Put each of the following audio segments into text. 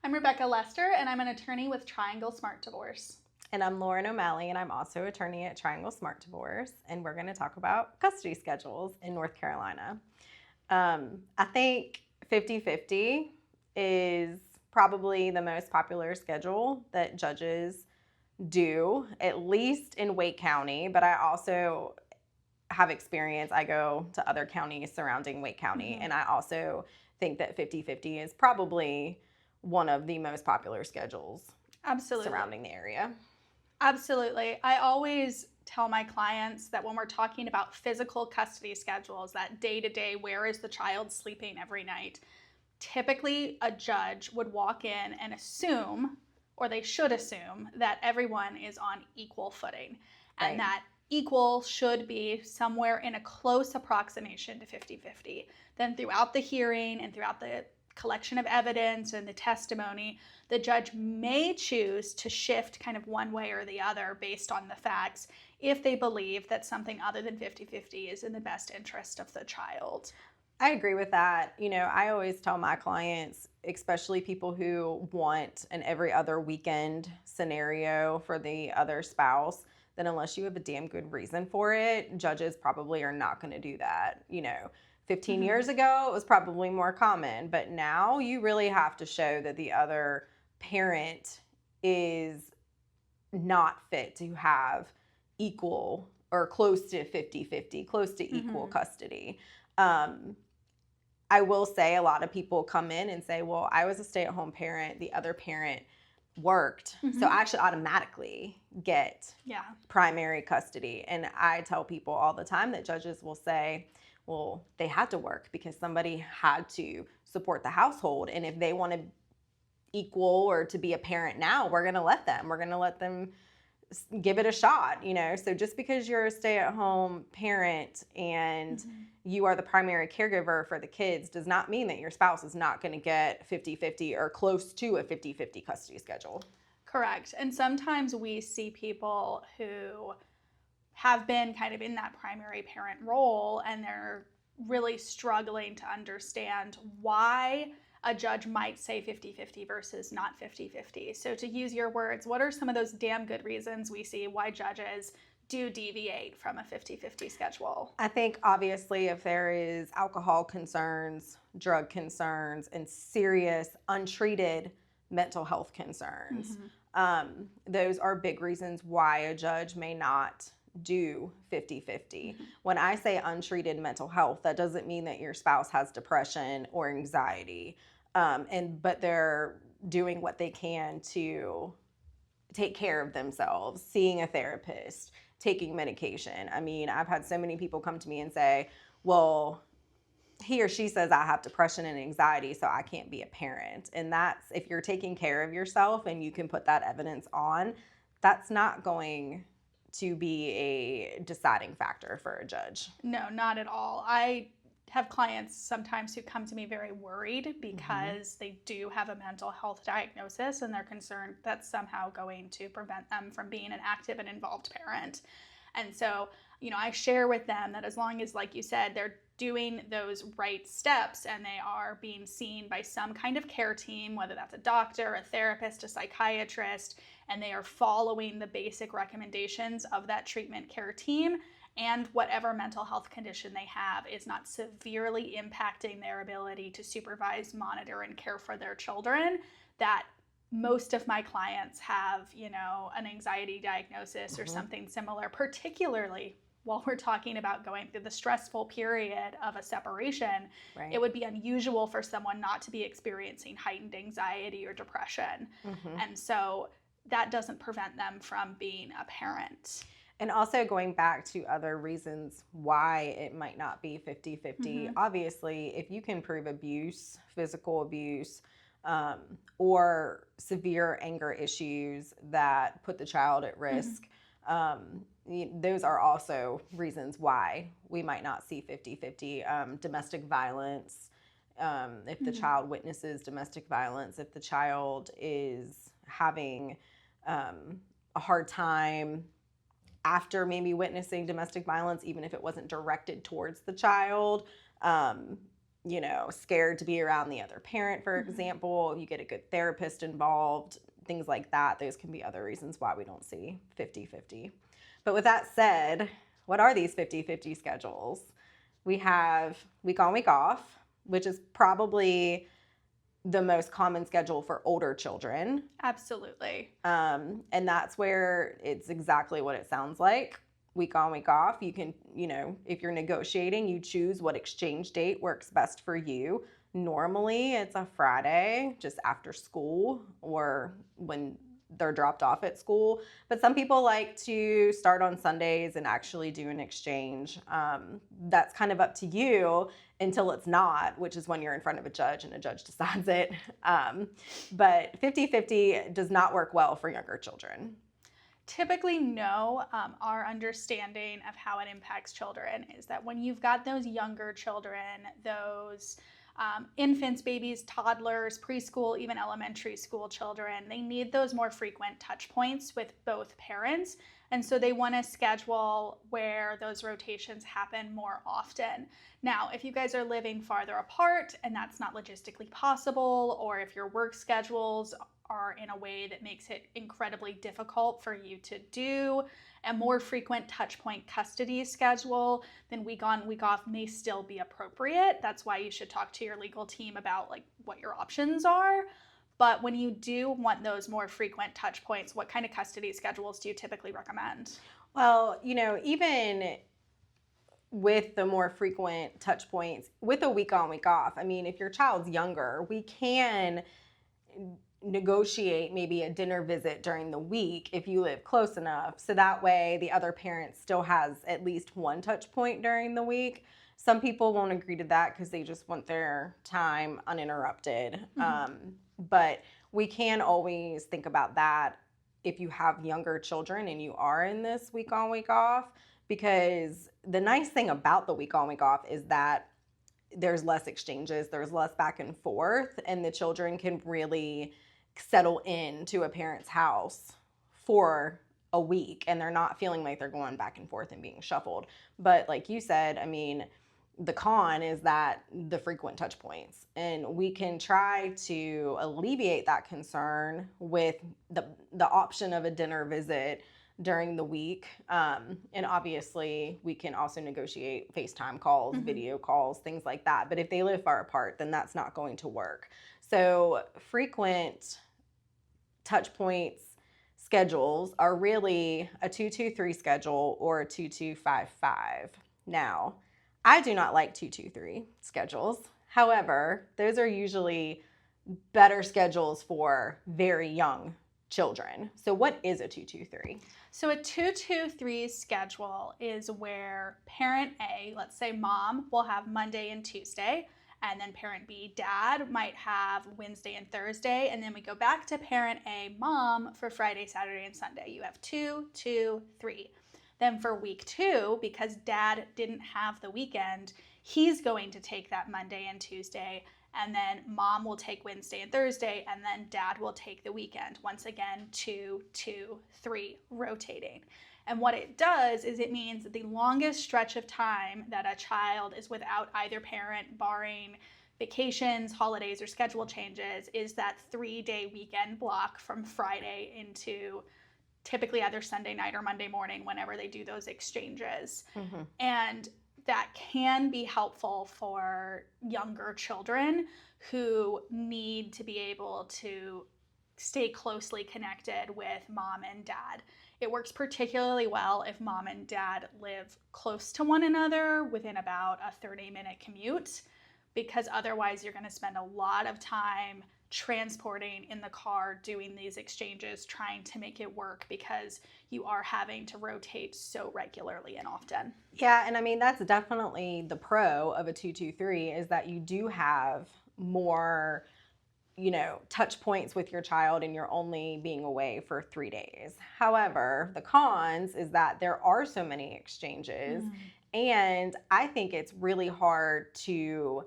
I'm Rebekah Lester, and I'm an attorney with Triangle Smart Divorce. And I'm Lauren O'Malley, and I'm also attorney at Triangle Smart Divorce, and we're going to talk about custody schedules in North Carolina. I think 50-50 is probably the most popular schedule that judges do, at least in Wake County, but I also have experience. I go to other counties surrounding Wake County, and I also think that 50-50 is probably one of the most popular schedules surrounding the area. Absolutely. I always tell my clients that when we're talking about physical custody schedules, that day-to-day, where is the child sleeping every night, typically a judge would walk in and assume, or they should assume, that everyone is on equal footing. Right. And that equal should be somewhere in a close approximation to 50-50. Then throughout the hearing and throughout the collection of evidence and the testimony, the judge may choose to shift kind of one way or the other based on the facts if they believe that something other than 50-50 is in the best interest of the child. I agree with that. You know, I always tell my clients, especially people who want an every other weekend scenario for the other spouse, that unless you have a damn good reason for it, judges probably are not going to do that. You know, 15 years ago, it was probably more common, but now you really have to show that the other parent is not fit to have equal or close to 50-50, close to equal custody. I will say a lot of people come in and say, well, I was a stay-at-home parent, the other parent worked, so I should automatically get primary custody. And I tell people all the time that judges will say, well, they had to work because somebody had to support the household. And if they want to equal or to be a parent now, we're going to let them. We're going to let them give it a shot, you know. So just because you're a stay-at-home parent and you are the primary caregiver for the kids does not mean that your spouse is not going to get 50-50 or close to a 50-50 custody schedule. Correct. And sometimes we see people who have been kind of in that primary parent role and they're really struggling to understand why a judge might say 50-50 versus not 50-50. So to use your words, what are some of those damn good reasons we see why judges do deviate from a 50-50 schedule? I think obviously if there is alcohol concerns, drug concerns, and serious untreated mental health concerns, those are big reasons why a judge may not do 50-50. When I say untreated mental health, that doesn't mean that your spouse has depression or anxiety, but they're doing what they can to take care of themselves, seeing a therapist, taking medication. I mean, I've had so many people come to me and say, well, he or she says I have depression and anxiety, so I can't be a parent. And that's, if you're taking care of yourself and you can put that evidence on, that's not going to be a deciding factor for a judge. No, not at all. I have clients sometimes who come to me very worried because they do have a mental health diagnosis and they're concerned that's somehow going to prevent them from being an active and involved parent. And so, you know, I share with them that as long as, like you said, they're doing those right steps and they are being seen by some kind of care team, whether that's a doctor, a therapist, a psychiatrist, and they are following the basic recommendations of that treatment care team, and whatever mental health condition they have is not severely impacting their ability to supervise, monitor, and care for their children, that most of my clients have, you know, an anxiety diagnosis or something similar, particularly while we're talking about going through the stressful period of a separation. Right. It would be unusual for someone not to be experiencing heightened anxiety or depression. And so that doesn't prevent them from being a parent. And also going back to other reasons why it might not be 50-50, obviously, if you can prove abuse, physical abuse, or severe anger issues that put the child at risk, those are also reasons why we might not see 50-50. Domestic violence, if the child witnesses domestic violence, if the child is having a hard time after maybe witnessing domestic violence, even if it wasn't directed towards the child, scared to be around the other parent, for example. You get a good therapist involved, things like that. Those can be other reasons why we don't see 50-50. But with that said, what are these 50-50 schedules? We have week on, week off, which is probably the most common schedule for older children. Absolutely. And that's where it's exactly what it sounds like. Week on, week off. You can, if you're negotiating, you choose what exchange date works best for you. Normally, it's a Friday just after school or when they're dropped off at school. But some people like to start on Sundays and actually do an exchange. That's kind of up to you until it's not, which is when you're in front of a judge and a judge decides it. But 50-50 does not work well for younger children. Typically, no. Our understanding of how it impacts children is that when you've got those younger children, those infants, babies, toddlers, preschool, even elementary school children, they need those more frequent touch points with both parents. And so they want to schedule where those rotations happen more often. Now, if you guys are living farther apart and that's not logistically possible, or if your work schedules are in a way that makes it incredibly difficult for you to do a more frequent touch point custody schedule, then week on, week off may still be appropriate. That's why you should talk to your legal team about what your options are. But when you do want those more frequent touch points, what kind of custody schedules do you typically recommend? Well, even with the more frequent touch points, with a week on, week off, if your child's younger, we can negotiate maybe a dinner visit during the week if you live close enough, so that way the other parent still has at least one touch point during the week. Some people won't agree to that because they just want their time uninterrupted. But we can always think about that if you have younger children and you are in this week on, week off, because the nice thing about the week on, week off is that there's less exchanges, there's less back and forth, and the children can really settle into a parent's house for a week and they're not feeling like they're going back and forth and being shuffled. But like you said, the con is that the frequent touch points, and we can try to alleviate that concern with the option of a dinner visit during the week. And obviously we can also negotiate FaceTime calls, video calls, things like that. But if they live far apart, then that's not going to work. So frequent touch points schedules are really a 2-2-3 schedule or a 2-2-5-5. Now, I do not like 2-2-3 schedules. However, those are usually better schedules for very young children. So what is a 2-2-3? So a 2-2-3 schedule is where parent A, let's say mom, will have Monday and Tuesday, and then parent B, dad, might have Wednesday and Thursday, and then we go back to parent A, mom, for Friday, Saturday, and Sunday. You have 2-2-3. Then for week 2, because dad didn't have the weekend, he's going to take that Monday and Tuesday, and then mom will take Wednesday and Thursday, and then dad will take the weekend. Once again, 2-2-3, rotating. And what it does is it means that the longest stretch of time that a child is without either parent, barring vacations, holidays, or schedule changes, is that 3-day weekend block from Friday into typically either Sunday night or Monday morning whenever they do those exchanges. And that can be helpful for younger children who need to be able to stay closely connected with mom and dad. It works particularly well if mom and dad live close to one another within about a 30-minute commute, because otherwise you're going to spend a lot of time transporting in the car, doing these exchanges, trying to make it work because you are having to rotate so regularly and often. Yeah, and that's definitely the pro of a 2-2-3 is that you do have more touch points with your child and you're only being away for 3 days. However, the cons is that there are so many exchanges and I think it's really hard to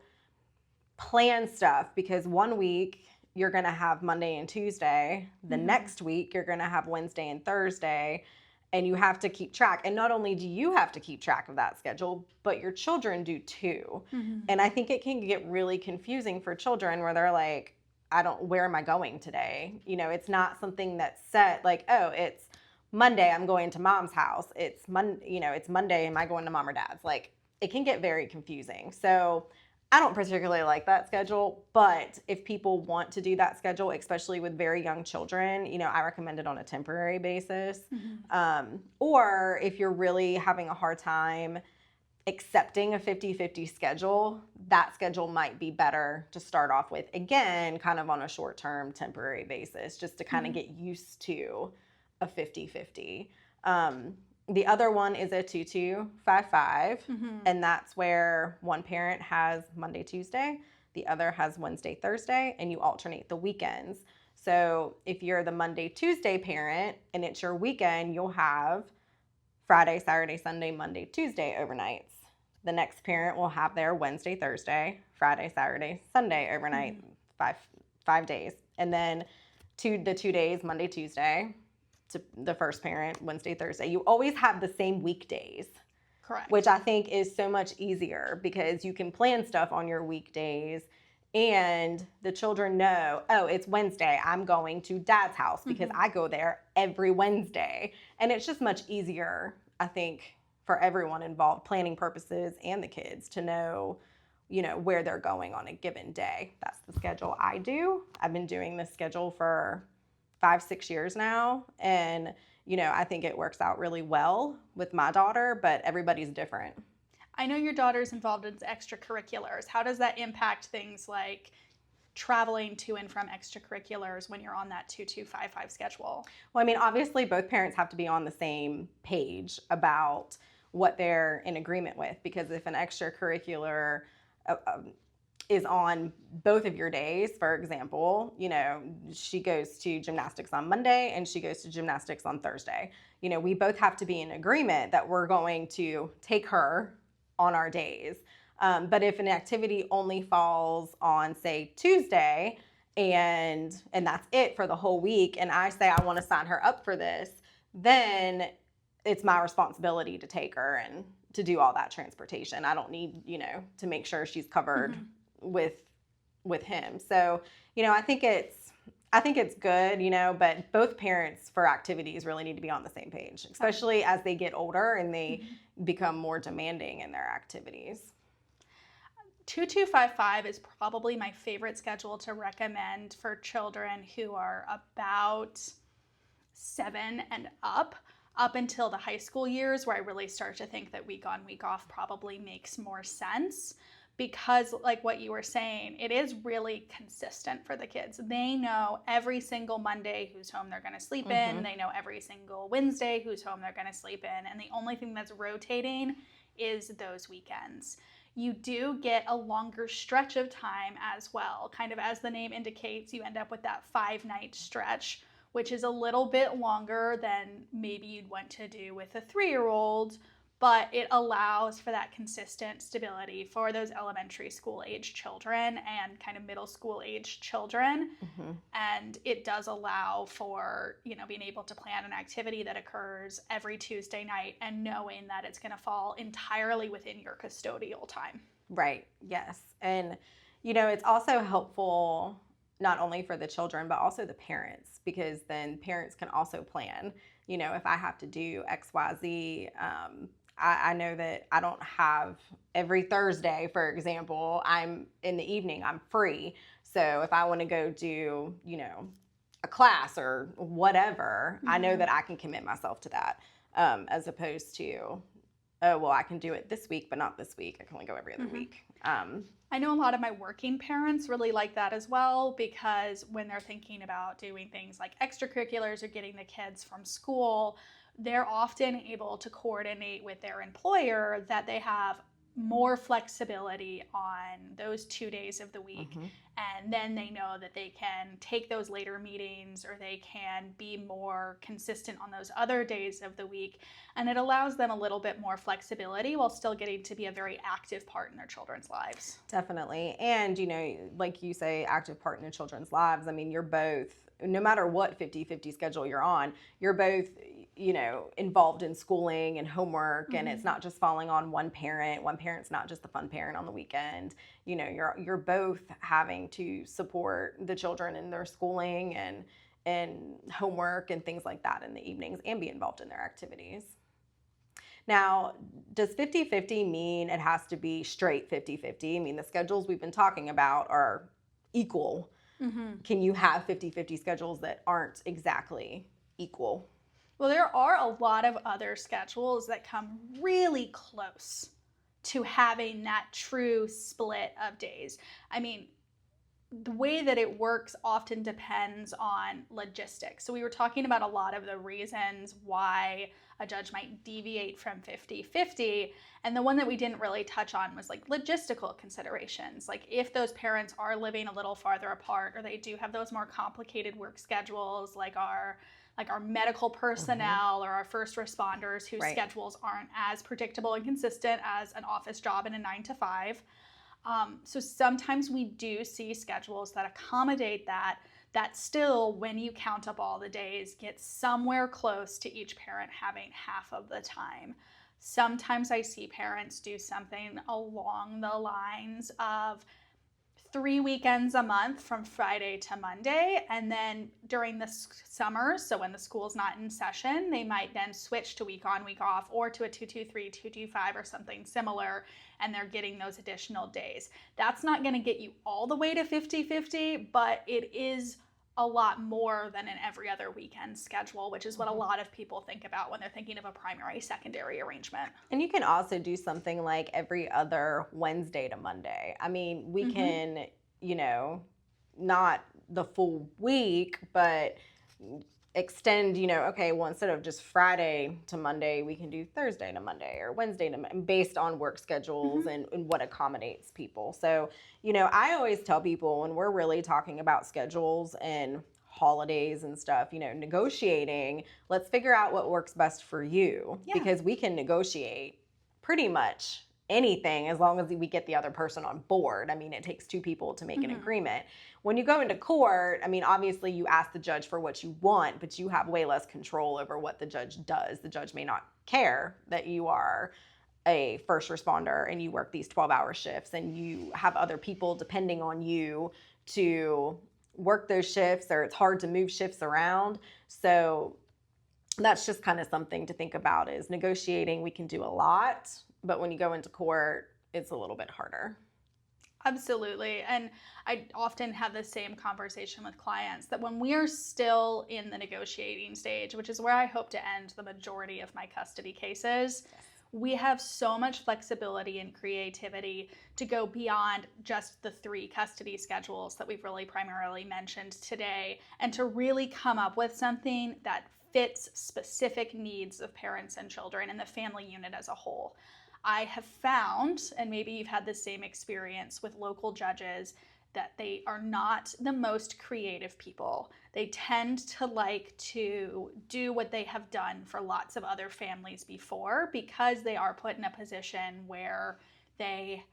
plan stuff because one week you're going to have Monday and Tuesday. The next week you're going to have Wednesday and Thursday. and you have to keep track. And not only do you have to keep track of that schedule, but your children do too. And I think it can get really confusing for children where they're like, where am I going today? You know, it's not something that's set like, oh, it's Monday, I'm going to mom's house. It's Monday, am I going to mom or dad's? Like, it can get very confusing. So I don't particularly like that schedule, but if people want to do that schedule, especially with very young children, you know, I recommend it on a temporary basis. Or if you're really having a hard time accepting a 50-50 schedule, that schedule might be better to start off with, again, kind of on a short-term temporary basis, just to kind of get used to a 50-50. The other one is a 2-2-5-5, and that's where one parent has Monday, Tuesday, the other has Wednesday, Thursday, and you alternate the weekends. So if you're the Monday, Tuesday parent and it's your weekend, you'll have Friday, Saturday, Sunday, Monday, Tuesday overnights. The next parent will have their Wednesday, Thursday, Friday, Saturday, Sunday overnight, 5 days. And then the 2 days, Monday, Tuesday, to the first parent, Wednesday, Thursday. You always have the same weekdays. Correct. Which I think is so much easier because you can plan stuff on your weekdays and the children know, oh, it's Wednesday, I'm going to dad's house because I go there every Wednesday. And it's just much easier, I think, for everyone involved, planning purposes and the kids, to know, you know, where they're going on a given day. That's the schedule I do. I've been doing this schedule for 5-6 years now, and you know, I think it works out really well with my daughter, but everybody's different. I know your daughter's involved in extracurriculars. How does that impact things like traveling to and from extracurriculars when you're on that 2-2-5-5 schedule? Well, I mean, obviously both parents have to be on the same page about what they're in agreement with, because if an extracurricular is on both of your days, for example, you know, she goes to gymnastics on Monday and she goes to gymnastics on Thursday. You know, we both have to be in agreement that we're going to take her on our days. But if an activity only falls on, say, Tuesday, and that's it for the whole week, and I say I want to sign her up for this, then it's my responsibility to take her and to do all that transportation. I don't need, you know, to make sure she's covered with him. So, you know, I think it's good, you know, but both parents for activities really need to be on the same page, especially as they get older and they become more demanding in their activities. 2-2-5-5 is probably my favorite schedule to recommend for children who are about 7 and up until the high school years, where I really start to think that week on, week off probably makes more sense. Because like what you were saying, it is really consistent for the kids. They know every single Monday whose home they're going to sleep in. They know every single Wednesday whose home they're going to sleep in. And the only thing that's rotating is those weekends. You do get a longer stretch of time as well. Kind of as the name indicates, you end up with that 5-night stretch, which is a little bit longer than maybe you'd want to do with a 3-year-old. But it allows for that consistent stability for those elementary school age children and kind of middle school age children. And it does allow for, you know, being able to plan an activity that occurs every Tuesday night and knowing that it's going to fall entirely within your custodial time. Right. Yes. And, you know, it's also helpful not only for the children, but also the parents, because then parents can also plan, you know, if I have to do X, Y, Z, I know that I don't have every Thursday, for example, I'm in the evening, I'm free. So if I want to go do, you know, a class or whatever, I know that I can commit myself to that, as opposed to, oh, well, I can do it this week, but not this week. I can only go every other week. I know a lot of my working parents really like that as well, because when they're thinking about doing things like extracurriculars or getting the kids from school, they're often able to coordinate with their employer that they have more flexibility on those 2 days of the week. And then they know that they can take those later meetings, or they can be more consistent on those other days of the week. And it allows them a little bit more flexibility while still getting to be a very active part in their children's lives. Definitely. And, you know, like you say, active part in the children's lives. I mean, you're both, no matter what 50-50 schedule you're on, you're both, involved in schooling and homework, and it's not just falling on one parent. One parent's not just the fun parent on the weekend. You're both having to support the children in their schooling and homework and things like that in the evenings, and be involved in their activities. Now, does 50-50 mean it has to be straight 50-50? I mean, the schedules we've been talking about are equal. Can you have 50-50 schedules that aren't exactly equal? Well, there are a lot of other schedules that come really close to having that true split of days. I mean, the way that it works often depends on logistics. So we were talking about a lot of the reasons why a judge might deviate from 50-50. And the one that we didn't really touch on was like logistical considerations. Like if those parents are living a little farther apart, or they do have those more complicated work schedules, like our medical personnel or our first responders whose schedules aren't as predictable and consistent as an office job in a 9-to-5. So sometimes we do see schedules that accommodate that still, when you count up all the days, get somewhere close to each parent having half of the time. Sometimes I see parents do something along the lines of 3 weekends a month from Friday to Monday, and then during the summer, so when the school's not in session, they might then switch to week on, week off, or to a 2-2-3, 2-2-5, or something similar, and they're getting those additional days. That's not going to get you all the way to 50-50, but it is a lot more than an every other weekend schedule, which is what a lot of people think about when they're thinking of a primary-secondary arrangement. And you can also do something like every other Wednesday to Monday. I mean, we can, not the full week, but extend, okay, well, instead of just Friday to Monday, we can do Thursday to Monday or Wednesday to Monday, based on work schedules and what accommodates people. So, I always tell people when we're really talking about schedules and holidays and stuff, negotiating, let's figure out what works best for you, because we can negotiate pretty much anything as long as we get the other person on board. I mean, it takes two people to make an agreement. When you go into court, I mean, obviously you ask the judge for what you want, but you have way less control over what the judge does. The judge may not care that you are a first responder and you work these 12-hour shifts and you have other people depending on you to work those shifts, or it's hard to move shifts around. So that's just kind of something to think about, is negotiating. We can do a lot, but when you go into court, it's a little bit harder. Absolutely. And I often have the same conversation with clients, that when we are still in the negotiating stage, which is where I hope to end the majority of my custody cases, we have so much flexibility and creativity to go beyond just the 3 custody schedules that we've really primarily mentioned today, and to really come up with something that fits specific needs of parents and children and the family unit as a whole. I have found, and maybe you've had the same experience with local judges, that they are not the most creative people. They tend to like to do what they have done for lots of other families before, because they are put in a position where they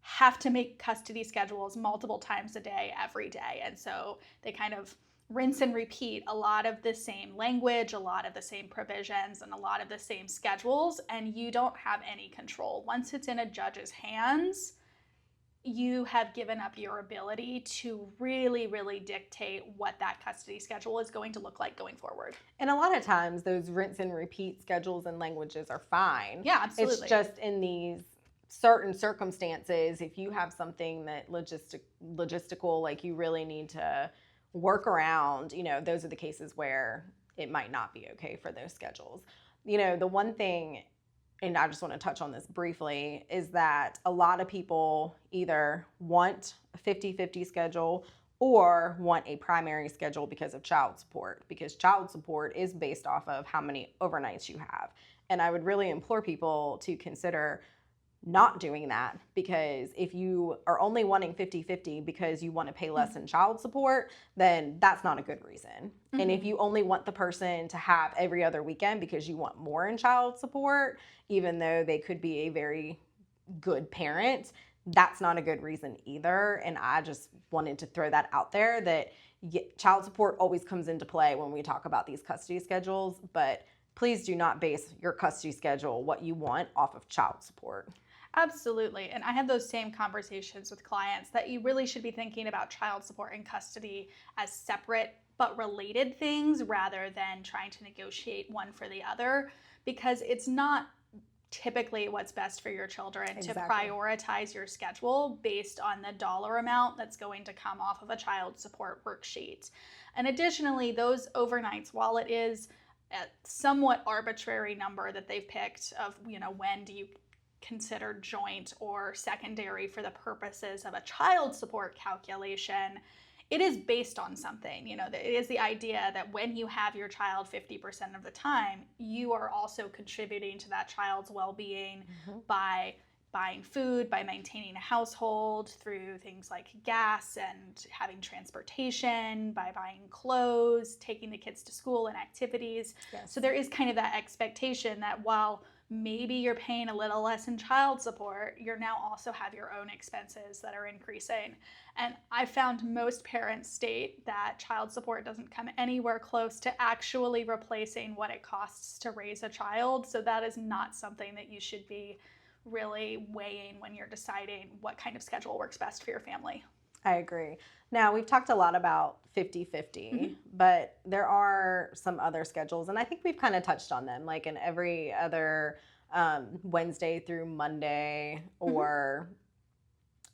have to make custody schedules multiple times a day, every day. And so they kind of rinse and repeat a lot of the same language, a lot of the same provisions, and a lot of the same schedules, and you don't have any control. Once it's in a judge's hands, you have given up your ability to really, really dictate what that custody schedule is going to look like going forward. And a lot of times those rinse and repeat schedules and languages are fine. Yeah, absolutely. It's just in these certain circumstances, if you have something that logistical, like you really need to work around, those are the cases where it might not be okay for those schedules. The one thing, and I just want to touch on this briefly, is that a lot of people either want a 50-50 schedule or want a primary schedule because of child support, because child support is based off of how many overnights you have. And I would really implore people to consider not doing that, because if you are only wanting 50-50 because you want to pay less in child support, then that's not a good reason. And if you only want the person to have every other weekend because you want more in child support, even though they could be a very good parent, that's not a good reason either. And I just wanted to throw that out there, that child support always comes into play when we talk about these custody schedules, but please do not base your custody schedule, what you want, off of child support. Absolutely. And I have those same conversations with clients that you really should be thinking about child support and custody as separate but related things rather than trying to negotiate one for the other, because it's not typically what's best for your children to prioritize your schedule based on the dollar amount that's going to come off of a child support worksheet. And additionally, those overnights, while it is a somewhat arbitrary number that they've picked of, when do you consider joint or secondary for the purposes of a child support calculation, it is based on something. It is the idea that when you have your child 50% of the time, you are also contributing to that child's well-being by buying food, by maintaining a household through things like gas and having transportation, by buying clothes, taking the kids to school and activities. Yes. So there is kind of that expectation that while maybe you're paying a little less in child support, you now also have your own expenses that are increasing. And I found most parents state that child support doesn't come anywhere close to actually replacing what it costs to raise a child. So that is not something that you should be really weighing when you're deciding what kind of schedule works best for your family. I agree. Now, we've talked a lot about 50-50, but there are some other schedules, and I think we've kind of touched on them, like in every other Wednesday through Monday, or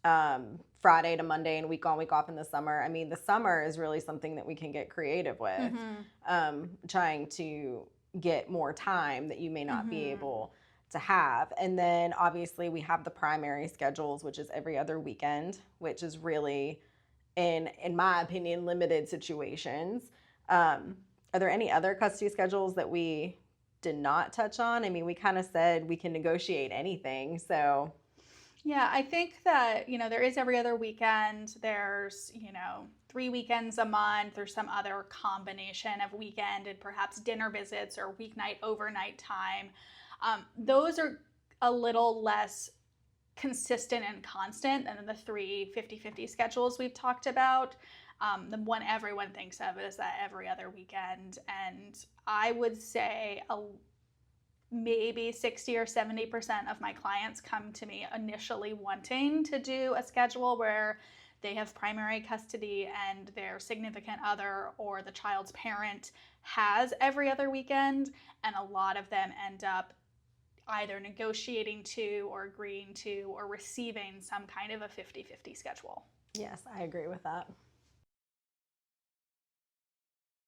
Friday to Monday and week on, week off in the summer. I mean, the summer is really something that we can get creative with, trying to get more time that you may not be able to have. And then obviously we have the primary schedules, which is every other weekend, which is really, in my opinion, limited situations. Are there any other custody schedules that we did not touch on? I mean, we kind of said we can negotiate anything, so. Yeah, I think that, there is every other weekend. There's, 3 weekends a month or some other combination of weekend and perhaps dinner visits or weeknight, overnight time. Those are a little less consistent and constant than the 3 50-50 schedules we've talked about. The one everyone thinks of is that every other weekend. And I would say maybe 60 or 70% of my clients come to me initially wanting to do a schedule where they have primary custody and their significant other or the child's parent has every other weekend. And a lot of them end up either negotiating to or agreeing to or receiving some kind of a 50-50 schedule. Yes, I agree with that.